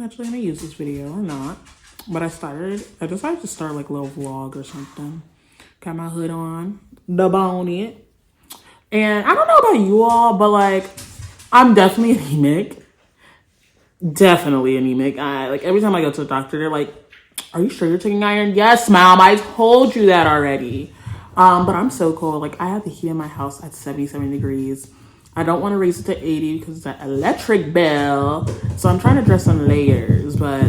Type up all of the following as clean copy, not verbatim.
actually gonna use this video or not. But I decided to start like a little vlog or something. Got my hood on, the bonnet. And I don't know about you all, but like, I'm definitely anemic. Definitely anemic. Like every time I go to the doctor, they're like, "Are you sure you're taking iron?" Yes, mom. I told you that already. But I'm so cold. Like I have the heat in my house at 77 degrees. I don't want to raise it to 80 because it's that electric bill. So I'm trying to dress in layers, but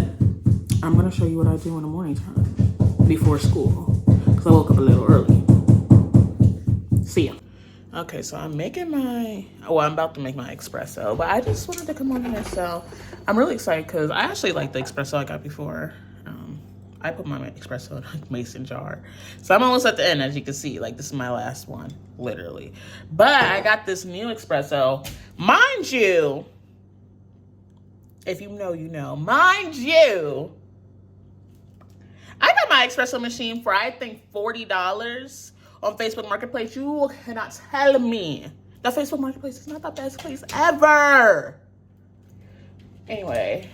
I'm gonna show you what I do in the morning time before school because I woke up a little early. See ya. Okay, so I'm about to make my espresso, but I just wanted to come on here. So I'm really excited because I actually like the espresso I got before. I put my espresso in a mason jar. So I'm almost at the end, as you can see. Like, this is my last one, literally. But I got this new espresso. Mind you, if you know, you know. Mind you, I got my espresso machine for, I think, $40 on Facebook Marketplace. You cannot tell me that Facebook Marketplace is not the best place ever. Anyway,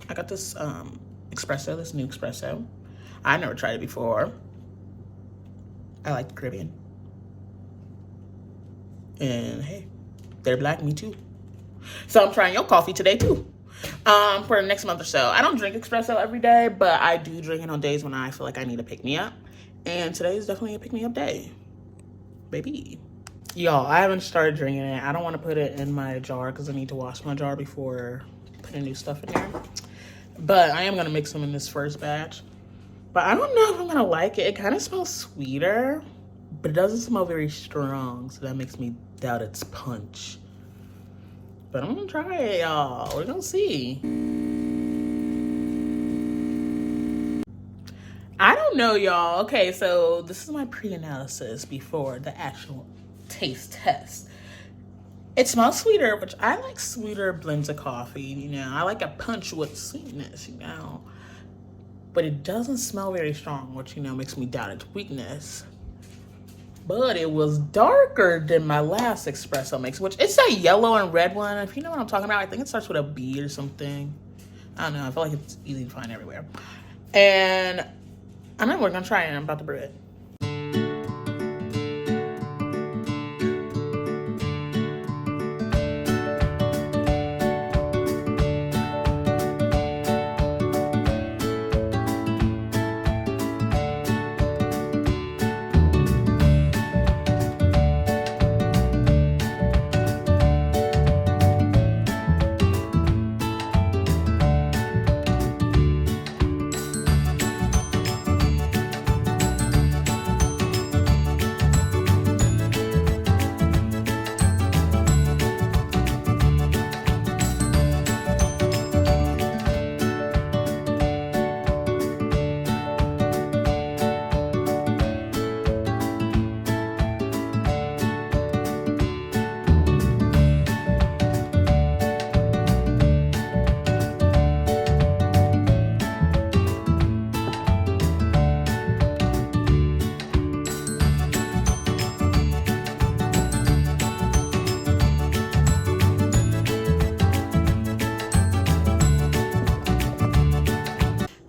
I got this espresso, this new espresso. I never tried it before. I like the Caribbean. And hey, they're black, me too. So I'm trying your coffee today too. For the next month or so. I don't drink espresso every day, but I do drink it on days when I feel like I need to pick me up. And today is definitely a pick me up day. Baby. Y'all, I haven't started drinking it. I don't want to put it in my jar because I need to wash my jar before putting new stuff in there. But I am going to mix them in this first batch. But I don't know if I'm going to like it. It kind of smells sweeter, but it doesn't smell very strong. So that makes me doubt its punch. But I'm going to try it, y'all. We're going to see. I don't know, y'all. Okay, so this is my pre-analysis before the actual taste test. It smells sweeter, which I like sweeter blends of coffee, you know. I like a punch with sweetness, you know. But it doesn't smell very strong, which, you know, makes me doubt its weakness. But it was darker than my last espresso mix, which it's a yellow and red one. If you know what I'm talking about, I think it starts with a B or something. I don't know. I feel like it's easy to find everywhere. And I know we're going to try it. I'm about to brew it.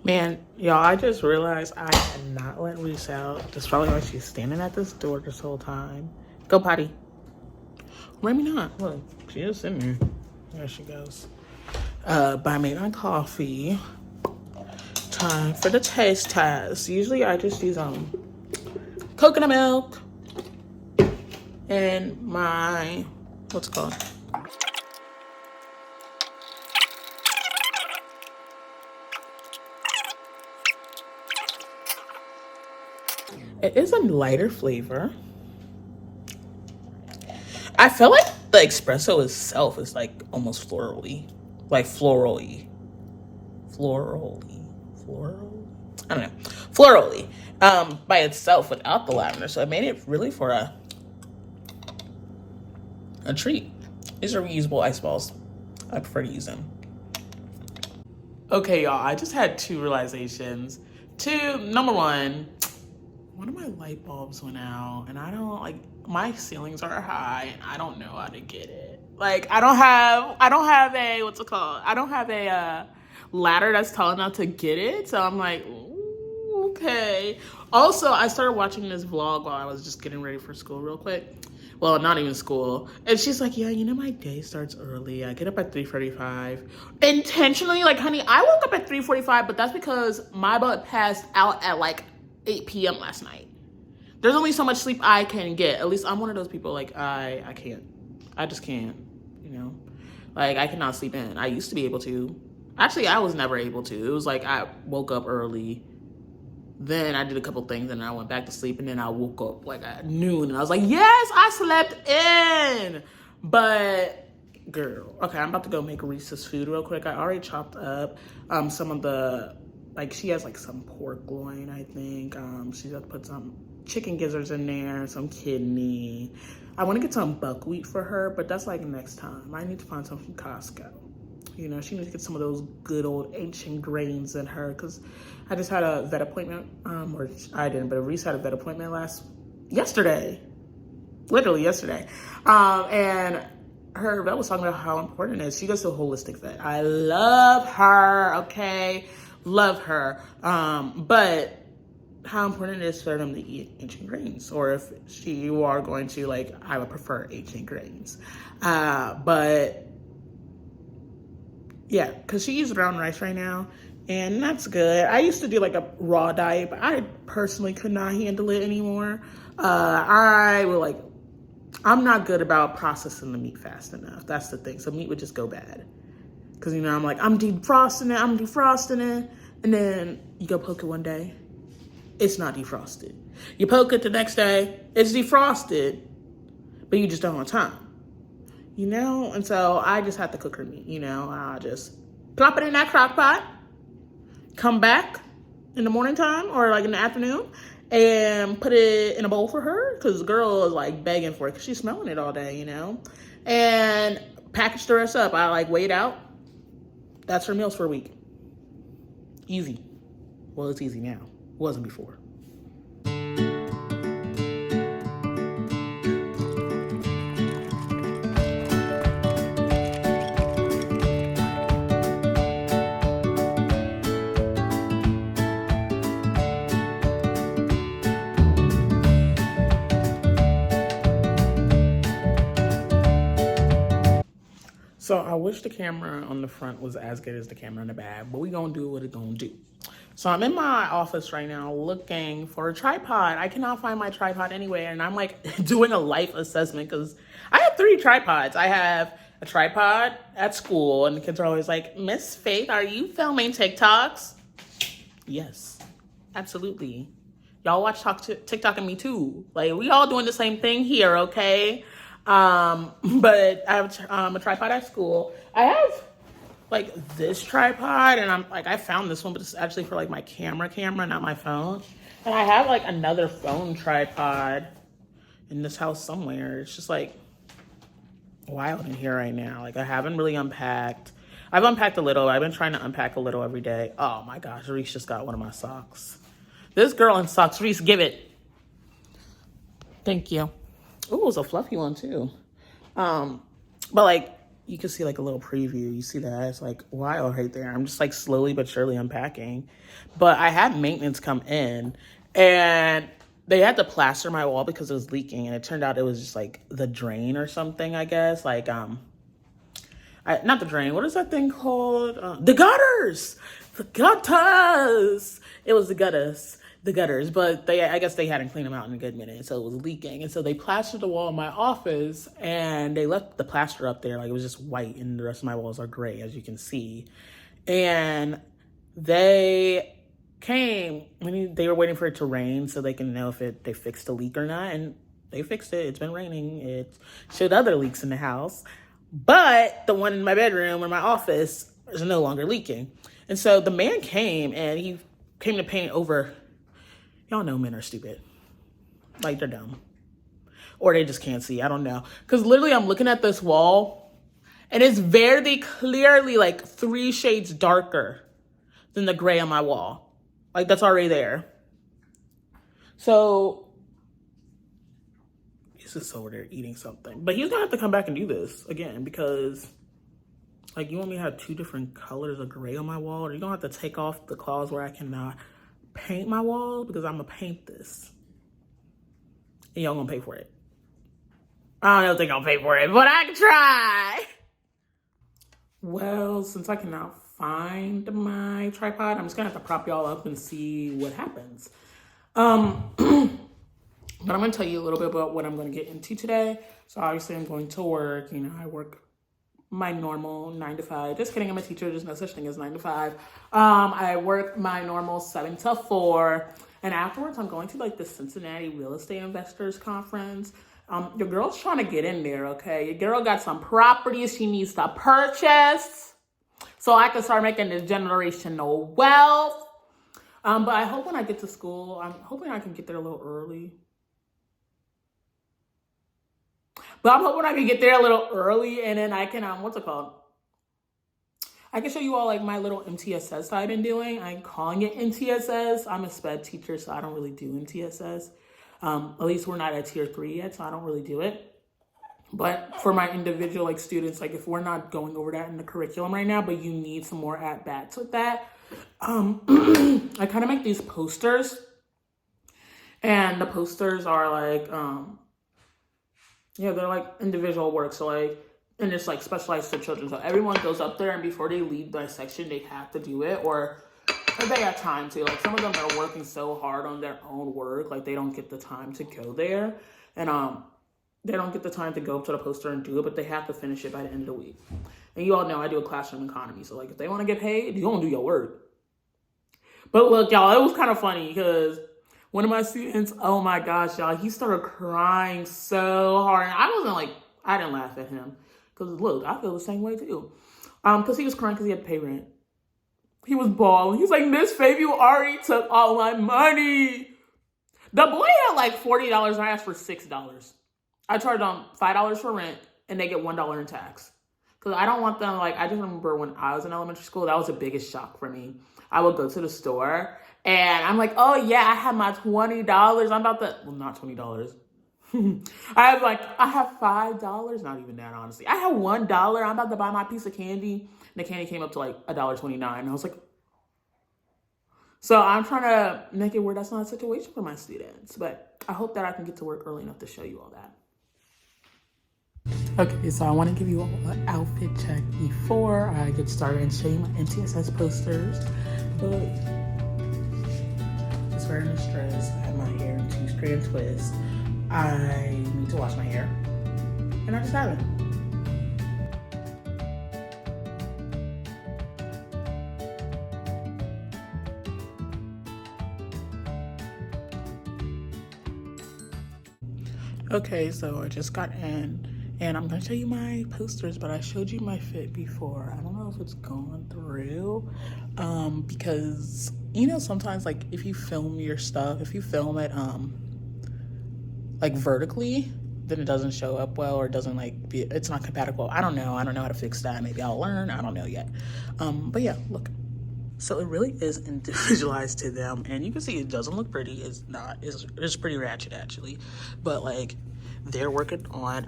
Man, y'all, I just realized I had not let Reese out. That's probably why she's standing at this door this whole time. Go potty. Maybe not. Look, she is sitting there. There she goes. But I made my coffee. Time for the taste test. Usually I just use coconut milk and my, what's it called? It is a lighter flavor. I feel like the espresso itself is like almost florally. Like florally. I don't know. Florally. By itself without the lavender. So I made it really for a treat. These are reusable ice balls. I prefer to use them. Okay, y'all. I just had two realizations. Number one of my light bulbs went out and I don't like, my ceilings are high and I don't know how to get it. Like, I don't have a, what's it called? I don't have a ladder that's tall enough to get it. So I'm like, ooh, okay. Also, I started watching this vlog while I was just getting ready for school real quick. Well, not even school. And she's like, yeah, you know, my day starts early. I get up at 3:45. Intentionally, like, honey, I woke up at 3:45, but that's because my butt passed out at like 8 p.m. last night. There's only so much sleep I can get. At least I'm one of those people, like, I can't. I just can't, you know? Like, I cannot sleep in. I used to be able to. Actually, I was never able to. It was like I woke up early. Then I did a couple things and I went back to sleep, and then I woke up like at noon and I was like, yes, I slept in. But girl, okay, I'm about to go make Reese's food real quick. I already chopped up some of the, like, she has like some pork loin, I think. She's got to put some chicken gizzards in there, some kidney. I want to get some buckwheat for her, but that's like next time. I need to find some from Costco. You know, she needs to get some of those good old ancient grains in her, because I just had a vet appointment, or I didn't, but Reese had a vet appointment yesterday, literally yesterday. And her vet was talking about how important it is. She goes to a holistic vet. I love her, okay? Love her. But how important it is for them to eat ancient grains, or if you are going to, like, I would prefer ancient grains. But yeah, because she eats brown rice right now, and that's good. I used to do like a raw diet, but I personally could not handle it anymore. I'm not good about processing the meat fast enough. That's the thing. So meat would just go bad. Because, you know, I'm like, I'm defrosting it. And then you go poke it one day, it's not defrosted. You poke it the next day, it's defrosted, but you just don't have time. You know? And so I just have to cook her meat, you know? I'll just plop it in that crock pot, come back in the morning time or like in the afternoon, and put it in a bowl for her, because the girl is like begging for it because she's smelling it all day, you know? And package the rest up. I like weigh it out. That's her meals for a week. Easy. Well, it's easy now. It wasn't before. So I wish the camera on the front was as good as the camera in the back, but we gonna do what it gonna do. So I'm in my office right now looking for a tripod. I cannot find my tripod anywhere, and I'm like doing a life assessment because I have 3 tripods. I have a tripod at school, and the kids are always like, Miss Faith, are you filming TikToks? Yes, absolutely. Y'all watch TikTok and me too. Like, we all doing the same thing here, okay? But I have a tripod at school. I have like this tripod, and I'm like, I found this one, but it's actually for like my camera, not my phone. And I have like another phone tripod in this house somewhere. It's just like wild in here right now. Like, I haven't really unpacked. I've unpacked a little. I've been trying to unpack a little every day. Oh my gosh, Reese just got one of my socks. This girl in socks. Reese, give it. Thank you. Ooh, it was a fluffy one too. But like, you can see like a little preview. You see that? It's like wild right there. I'm just like slowly but surely unpacking. But I had maintenance come in, and they had to plaster my wall because it was leaking, and it turned out it was just like the drain or something, I guess. Like, not the drain. What is that thing called? The gutters. The gutters. It was the gutters. But I guess they hadn't cleaned them out in a good minute, so it was leaking. And so they plastered the wall in my office, and they left the plaster up there. Like, it was just white, and the rest of my walls are gray, as you can see. And they came, they were waiting for it to rain so they can know if they fixed the leak or not. And they fixed it. It's been raining. It showed other leaks in the house. But the one in my bedroom or my office is no longer leaking. And so the man came, and he came to paint over. Y'all know men are stupid. Like, they're dumb. Or they just can't see. I don't know. Because literally, I'm looking at this wall, and it's very clearly like 3 shades darker than the gray on my wall. Like, that's already there. So, just over there eating something. But he's gonna have to come back and do this again because, like, you want me to have 2 different colors of gray on my wall? Or you're gonna have to take off the clause where I can paint my wall because I'm gonna paint this. And y'all gonna pay for it. I don't know if they're gonna pay for it, but I can try. Well, since I cannot find my tripod, I'm just gonna have to prop y'all up and see what happens. But I'm gonna tell you a little bit about what I'm gonna get into today. So obviously I'm going to work. You know, I work my normal 9 to 5. Just kidding, I'm a teacher. There's no such thing as 9 to 5. I work my normal 7 to 4. And afterwards, I'm going to like the Cincinnati Real Estate Investors Conference. Your girl's trying to get in there, okay? Your girl got some properties she needs to purchase so I can start making this generational wealth. But I hope when I get to school, I'm hoping I can get there a little early. But I'm hoping I can get there a little early and then I can, what's it called? I can show you all like my little MTSS that I've been doing. I'm calling it MTSS. I'm a sped teacher, so I don't really do MTSS. At least we're not at tier 3 yet, so I don't really do it. But for my individual like students, like if we're not going over that in the curriculum right now, but you need some more at-bats with that, I kind of make these posters. And the posters are like, they're like individual work. So like, and it's like specialized for children. So everyone goes up there and before they leave their section, they have to do it. Or if they have time to. Like some of them are working so hard on their own work, like they don't get the time to go there. And they don't get the time to go up to the poster and do it, but they have to finish it by the end of the week. And you all know I do a classroom economy. So like if they want to get paid, you're going to do your work. But look, y'all, it was kind of funny because one of my students, oh my gosh, y'all, he started crying so hard. And I didn't laugh at him. Because look, I feel the same way too. Because he was crying because he had to pay rent. He was bawling. He was like, Miss Faith, you already took all my money. The boy had like $40 and I asked for $6. I charged them $5 for rent and they get $1 in tax. Because I don't want them, like, I just remember when I was in elementary school, that was the biggest shock for me. I would go to the store and I'm like, oh yeah, I have my $20. I'm about to, well, not $20. I have $5. Not even that, honestly. I have $1. I'm about to buy my piece of candy. And the candy came up to like $1.29. And I was like, so I'm trying to make it where that's not a situation for my students. But I hope that I can get to work early enough to show you all that. Okay, so I want to give you all an outfit check before I get started and show you my MTSS posters. But I was wearing this dress. I had my hair in 2-strand twists. I need to wash my hair, and I just haven't. Okay, so I just got in, and I'm gonna show you my posters, but I showed you my fit before. I don't know if it's going through, because, you know, sometimes, like, if you film your stuff, if you film it, like vertically, then it doesn't show up well, or it doesn't it's not compatible. I don't know how to fix that. Maybe I'll learn. I don't know yet. But yeah, look. So it really is individualized to them, and you can see it doesn't look pretty. It's not. It's pretty ratchet actually, but like they're working on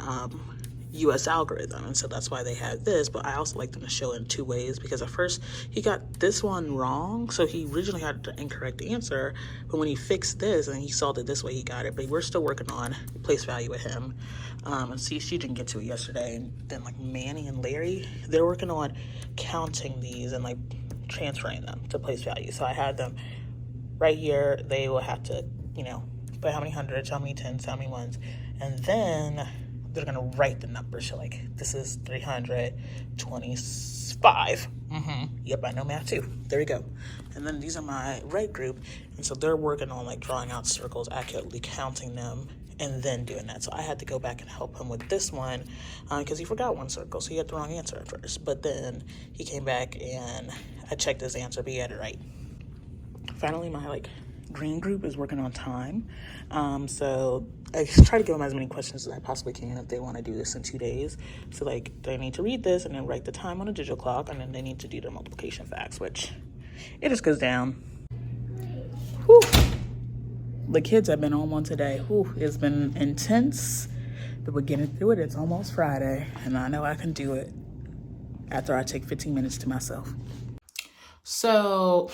US algorithm, and so that's why they have this. But I also like them to show it in 2 ways, because at first he got this one wrong, so he originally had the incorrect answer, but when he fixed this and he solved it this way, he got it. But we're still working on place value with him. And see, she didn't get to it yesterday, and then like Manny and Larry, they're working on counting these and like transferring them to place value. So I had them right here. They will have to, you know, put how many hundreds, how many tens, how many ones, and then they're gonna write the numbers. So like, this is 325. Yep, I know math too. There we go. And then these are my right group, and so they're working on like drawing out circles, accurately counting them, and then doing that. So I had to go back and help him with this one because he forgot one circle, so he had the wrong answer at first. But then he came back and I checked his answer, but he had it right. Finally, my like green group is working on time. So I try to give them as many questions as I possibly can if they want to do this in 2 days. So like, they need to read this and then write the time on a digital clock, and then they need to do their multiplication facts, which it just goes down. Whew. The kids have been on one today. Whew, it's been intense. But we're getting through it. It's almost Friday, and I know I can do it after I take 15 minutes to myself. So,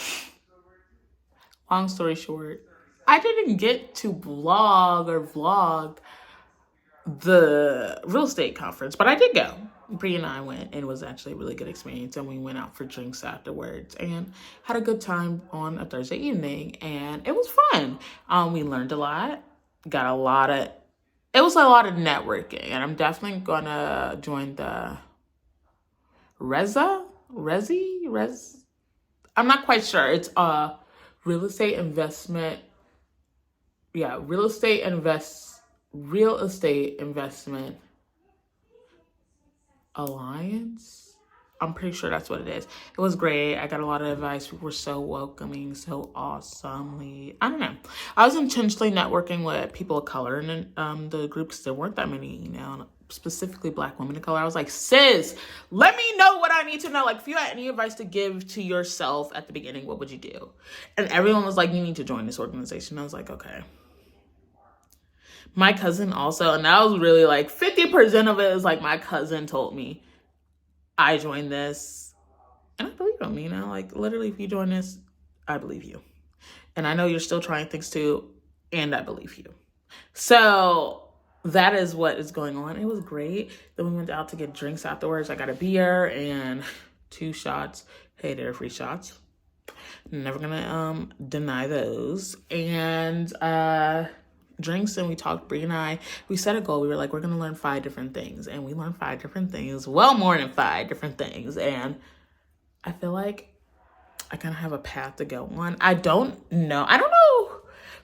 long story short, I didn't get to vlog the real estate conference, but I did go. Bree and I went, and it was actually a really good experience, and we went out for drinks afterwards and had a good time on a Thursday evening, and it was fun. We learned a lot, it was a lot of networking, and I'm definitely gonna join the I'm not quite sure. It's a real estate investment alliance. I'm pretty sure that's what it is. It was great. I got a lot of advice. People were so welcoming, so awesomely. I don't know. I was intentionally networking with people of color in the group because there weren't that many, specifically Black women of color. I was like, sis, let me know what I need to know. Like, if you had any advice to give to yourself at the beginning, what would you do? And everyone was like, you need to join this organization. I was like, okay. My cousin also, and that was really like 50% of it is like my cousin told me I joined this, and I believe him, like literally if you join this, I believe you. And I know you're still trying things too, and I believe you. So that is what is going on. It was great. Then we went out to get drinks afterwards. I got a beer and 2 shots. Hey, they're free shots. Never gonna deny those. And drinks, and we talked. Bree and I, we set a goal. We were like, we're gonna learn 5 different things, and we learned 5 different things. Well, more than 5 different things. And I feel like I kind of have a path to go on. I don't know.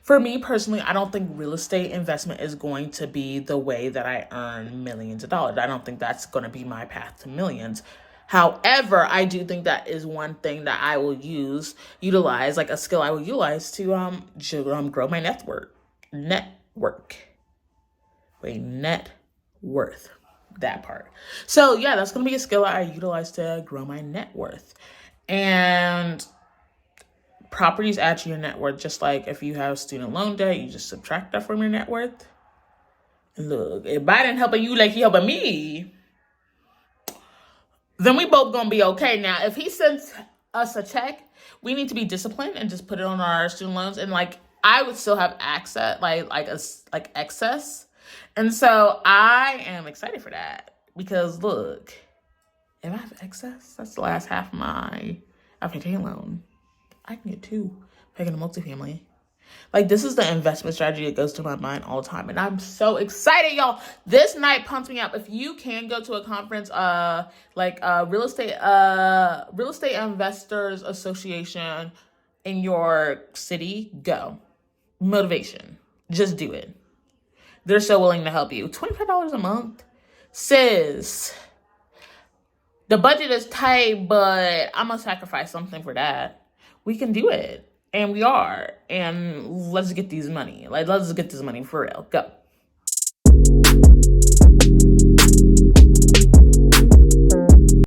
For me personally, I don't think real estate investment is going to be the way that I earn millions of dollars. I don't think that's going to be my path to millions. However, I do think that is one thing that I will utilize, like a skill I will utilize to grow my net worth, that part. So yeah, that's going to be a skill I utilize to grow my net worth. And properties add to your net worth, just like if you have student loan debt, you just subtract that from your net worth. And look, if Biden helping you like he helping me, then we both gonna be okay. Now, if he sends us a check, we need to be disciplined and just put it on our student loans, and like I would still have access, like excess. And so I am excited for that, because look, if I have excess, that's the last half of my FHA loan. I can get 2 picking a multifamily. Like, this is the investment strategy that goes to my mind all the time. And I'm so excited, y'all. This night pumps me up. If you can go to a conference, real estate investors association in your city, go. Motivation. Just do it. They're so willing to help you. $25 a month. Sis, the budget is tight, but I'm going to sacrifice something for that. We can do it. And we are. And let's get these money. Let's get this money for real. Go.